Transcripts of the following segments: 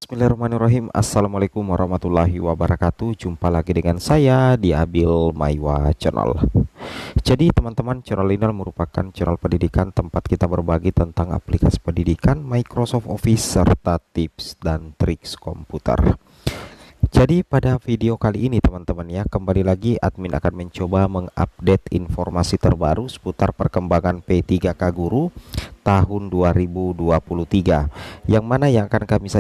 Bismillahirrahmanirrahim. Assalamualaikum warahmatullahi wabarakatuh. Jumpa lagi dengan saya di Abil Maiwa Channel. Jadi teman-teman, channel ini merupakan channel pendidikan tempat kita berbagi tentang aplikasi pendidikan, Microsoft Office, serta tips dan triks komputer. Jadi pada video kali ini teman-teman ya, kembali lagi admin akan mencoba mengupdate informasi terbaru seputar perkembangan P3K Guru tahun 2023. Yang mana yang akan kami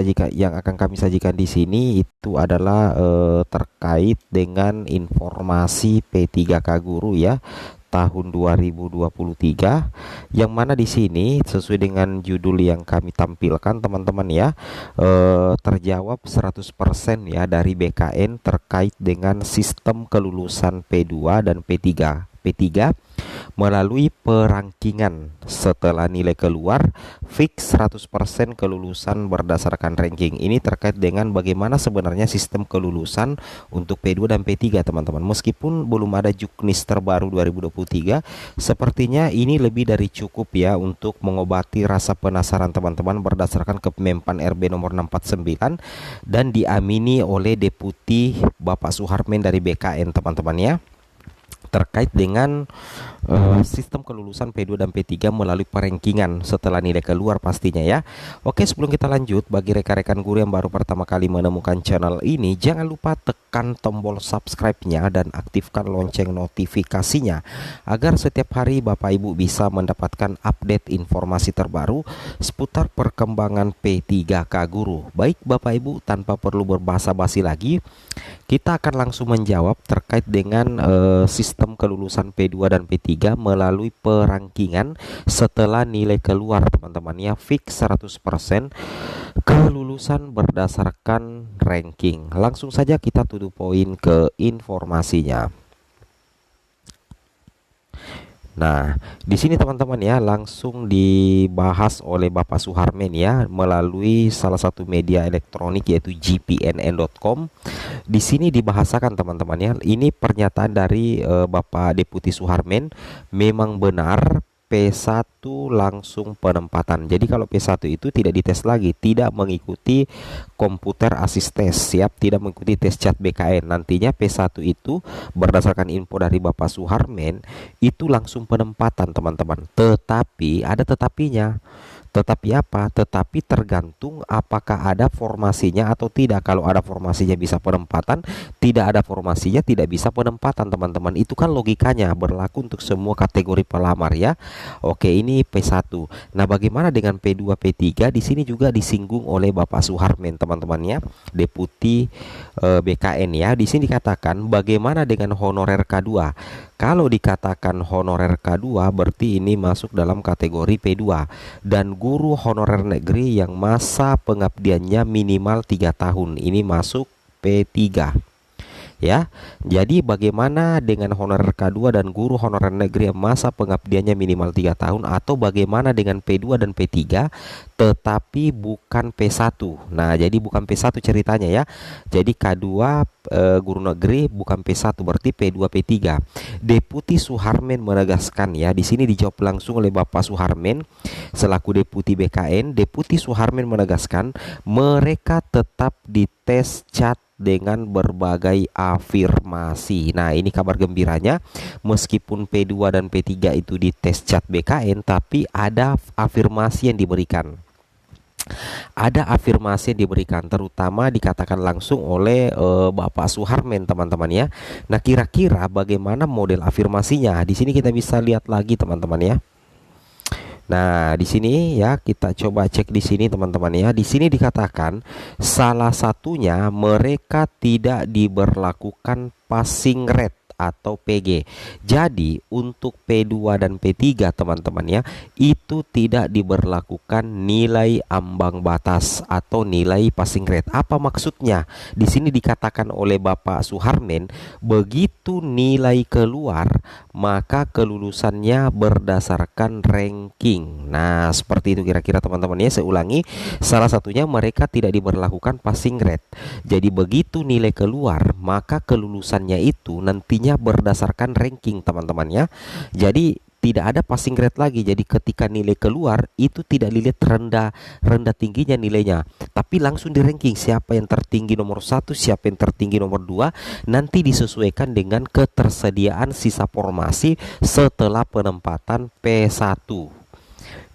sajikan di sini itu adalah terkait dengan informasi P3K Guru ya tahun 2023, yang mana di sini sesuai dengan judul yang kami tampilkan teman-teman ya, terjawab 100% ya dari BKN terkait dengan sistem kelulusan P2 dan P3 melalui perangkingan. Setelah nilai keluar, fix 100% kelulusan berdasarkan ranking. Ini terkait dengan bagaimana sebenarnya sistem kelulusan untuk P2 dan P3 teman-teman. Meskipun belum ada juknis terbaru 2023, sepertinya ini lebih dari cukup ya untuk mengobati rasa penasaran teman-teman berdasarkan Kemenpan RB nomor 649 dan diamini oleh Deputi Bapak Suharmen dari BKN teman-teman ya, terkait dengan sistem kelulusan P2 dan P3 melalui perangkingan setelah nilai keluar pastinya ya. Oke, sebelum kita lanjut, bagi rekan-rekan guru yang baru pertama kali menemukan channel ini, jangan lupa tekan tombol subscribe-nya dan aktifkan lonceng notifikasinya agar setiap hari Bapak Ibu bisa mendapatkan update informasi terbaru seputar perkembangan P3K Guru. Baik Bapak Ibu, tanpa perlu berbasa-basi lagi, kita akan langsung menjawab terkait dengan sistem kelulusan P2 dan P3 melalui perangkingan setelah nilai keluar teman-teman ya, fix 100% kelulusan berdasarkan ranking. Langsung saja kita to the point ke informasinya. Nah, di sini teman-teman ya, langsung dibahas oleh Bapak Suharmen ya melalui salah satu media elektronik yaitu gpnn.com. Di sini dibahasakan teman-teman ya, ini pernyataan dari Bapak Deputi Suharmen, memang benar P1 langsung penempatan. Jadi kalau P1 itu tidak dites lagi, tidak mengikuti komputer asis tes, siap, tidak mengikuti tes cat BKN. Nantinya P1 itu berdasarkan info dari Bapak Suharmen itu langsung penempatan teman-teman. Tetapi ada tetapinya. Tetapi apa? Tetapi tergantung apakah ada formasinya atau tidak. Kalau ada formasinya bisa penempatan, tidak ada formasinya tidak bisa penempatan teman-teman. Itu kan logikanya berlaku untuk semua kategori pelamar ya. Oke, ini P1. Nah, bagaimana dengan P2, P3? Di sini juga disinggung oleh Bapak Suharmen teman-teman ya, Deputi BKN ya. Di sini dikatakan bagaimana dengan honorer K2? Kalau dikatakan honorer K2 berarti ini masuk dalam kategori P2, dan guru honorer negeri yang masa pengabdiannya minimal 3 tahun ini masuk P3 ya. Jadi bagaimana dengan honorer K2 dan guru honorer negeri yang masa pengabdiannya minimal 3 tahun, atau bagaimana dengan P2 dan P3 tetapi bukan P1. Nah, jadi bukan P1 ceritanya ya. Jadi K2 guru negeri bukan P1, berarti P2 P3. Deputi Suharmen menegaskan ya, di sini dijawab langsung oleh Bapak Suharmen selaku Deputi BKN. Deputi Suharmen menegaskan mereka tetap dites cat dengan berbagai afirmasi. Nah, ini kabar gembiranya, meskipun P2 dan P3 itu dites cat BKN, tapi ada afirmasi yang diberikan. Ada afirmasi yang diberikan, terutama dikatakan langsung oleh Bapak Suharmen teman-teman ya. Nah, kira-kira bagaimana model afirmasinya? Di sini kita bisa lihat lagi teman-teman ya. Nah, di sini ya kita coba cek di sini teman-teman ya. Di sini dikatakan salah satunya mereka tidak diberlakukan passing rate atau PG. Jadi untuk P2 dan P3 teman-teman ya, itu tidak diberlakukan nilai ambang batas atau nilai passing grade. Apa maksudnya? Di sini dikatakan oleh Bapak Suharmen, begitu nilai keluar maka kelulusannya berdasarkan ranking. Nah, seperti itu kira-kira teman-teman ya. Saya ulangi, salah satunya mereka tidak diberlakukan passing grade. Jadi begitu nilai keluar maka kelulusannya itu nantinya berdasarkan ranking teman-teman ya. Jadi tidak ada passing grade lagi. Jadi ketika nilai keluar itu tidak dilihat rendah tingginya nilainya, tapi langsung di ranking siapa yang tertinggi nomor 1, siapa yang tertinggi nomor 2, nanti disesuaikan dengan ketersediaan sisa formasi setelah penempatan P1.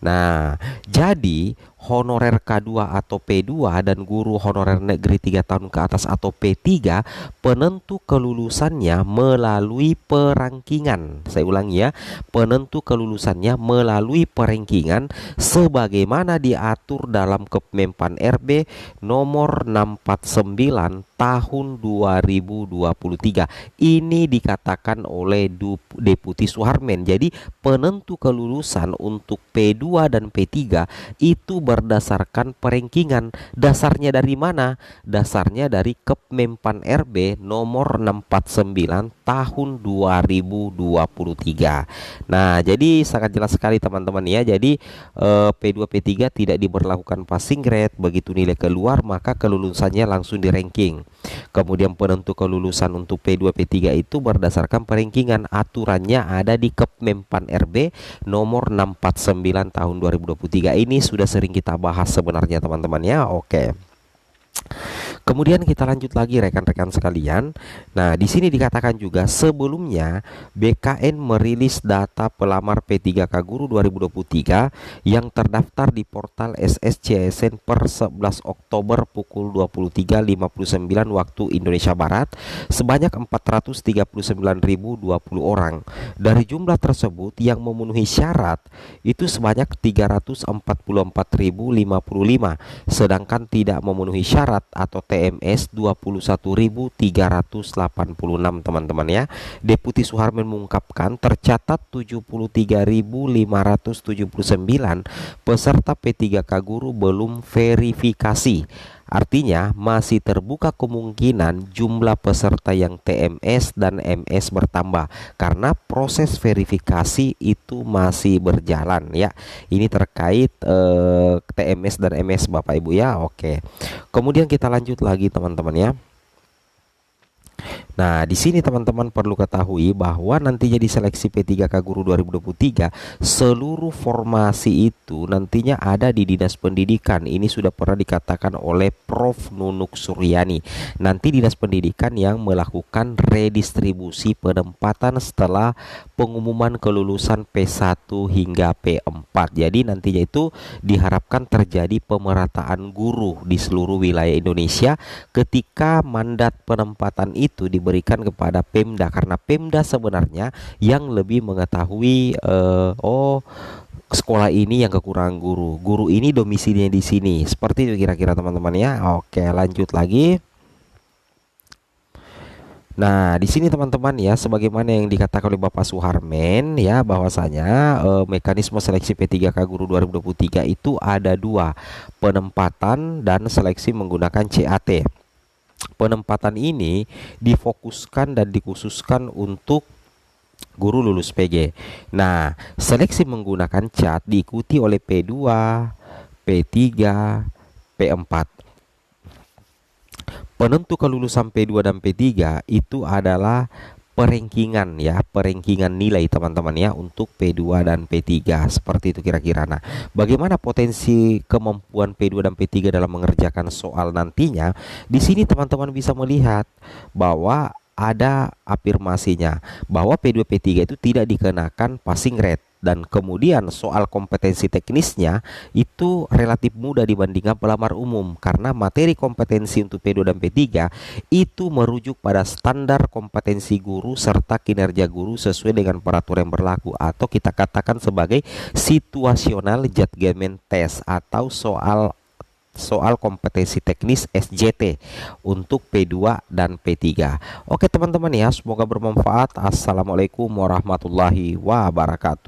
Nah, jadi honorer K2 atau P2 dan guru honorer negeri 3 tahun ke atas atau P3, penentu kelulusannya melalui perangkingan. Saya ulangi ya, penentu kelulusannya melalui perangkingan sebagaimana diatur dalam Kepmenpan RB nomor 649 tahun 2023. Ini dikatakan oleh Deputi Suharmen. Jadi penentu kelulusan untuk P2 dan P3 itu berdasarkan perengkingan. Dasarnya dari mana? Dasarnya dari Kepmenpan RB nomor 649 tahun 2023. Nah, jadi sangat jelas sekali teman-teman ya. Jadi P2 P3 tidak diberlakukan passing grade. Begitu nilai keluar maka kelulusannya langsung di ranking. Kemudian penentu kelulusan untuk P2 P3 itu berdasarkan perengkingan. Aturannya ada di Kepmenpan RB nomor 649 tahun 2023. Ini sudah sering kita bahas sebenarnya teman-teman ya. Oke. Kemudian kita lanjut lagi rekan-rekan sekalian. Nah, di sini dikatakan juga sebelumnya BKN merilis data pelamar P3K Guru 2023 yang terdaftar di portal SSCSN per 11 Oktober pukul 23.59 waktu Indonesia Barat sebanyak 439.020 orang. Dari jumlah tersebut yang memenuhi syarat itu sebanyak 344.055, sedangkan tidak memenuhi syarat atau TMS 21.386 teman-teman ya. Deputi Suharmen mengungkapkan tercatat 73.579 peserta P3K Guru belum verifikasi. Artinya masih terbuka kemungkinan jumlah peserta yang TMS dan MS bertambah karena proses verifikasi itu masih berjalan ya. Ini terkait TMS dan MS Bapak Ibu ya. Oke. Kemudian kita lanjut lagi teman-teman ya. Nah, di sini teman-teman perlu ketahui bahwa nantinya di seleksi P3K Guru 2023 seluruh formasi itu nantinya ada di Dinas Pendidikan. Ini sudah pernah dikatakan oleh Prof. Nunuk Suryani. Nanti Dinas Pendidikan yang melakukan redistribusi penempatan setelah pengumuman kelulusan P1 hingga P4. Jadi nantinya itu diharapkan terjadi pemerataan guru di seluruh wilayah Indonesia ketika mandat penempatan itu diberikan kepada Pemda, karena Pemda sebenarnya yang lebih mengetahui sekolah ini yang kekurangan guru ini domisilinya di sini. Seperti itu kira-kira teman-teman ya. Oke, lanjut lagi. Nah, di sini teman-teman ya, sebagaimana yang dikatakan oleh Bapak Suharmen ya, bahwasanya mekanisme seleksi P3K Guru 2023 itu ada dua, penempatan dan seleksi menggunakan CAT. Penempatan ini difokuskan dan dikhususkan untuk guru lulus PG. Nah, seleksi menggunakan CAT diikuti oleh P2, P3, P4. Penentu kelulusan P2 dan P3 itu adalah perengkingan ya, perengkingan nilai teman-teman ya untuk P2 dan P3. Seperti itu kira-kira. Nah, bagaimana potensi kemampuan P2 dan P3 dalam mengerjakan soal nantinya? Di sini teman-teman bisa melihat bahwa ada afirmasinya bahwa P2 P3 itu tidak dikenakan passing grade. Dan kemudian soal kompetensi teknisnya itu relatif mudah dibandingkan pelamar umum karena materi kompetensi untuk P2 dan P3 itu merujuk pada standar kompetensi guru serta kinerja guru sesuai dengan peraturan yang berlaku atau kita katakan sebagai situational judgment test atau soal kompetensi teknis SJT untuk P2 dan P3. Oke teman-teman ya, semoga bermanfaat. Assalamualaikum warahmatullahi wabarakatuh.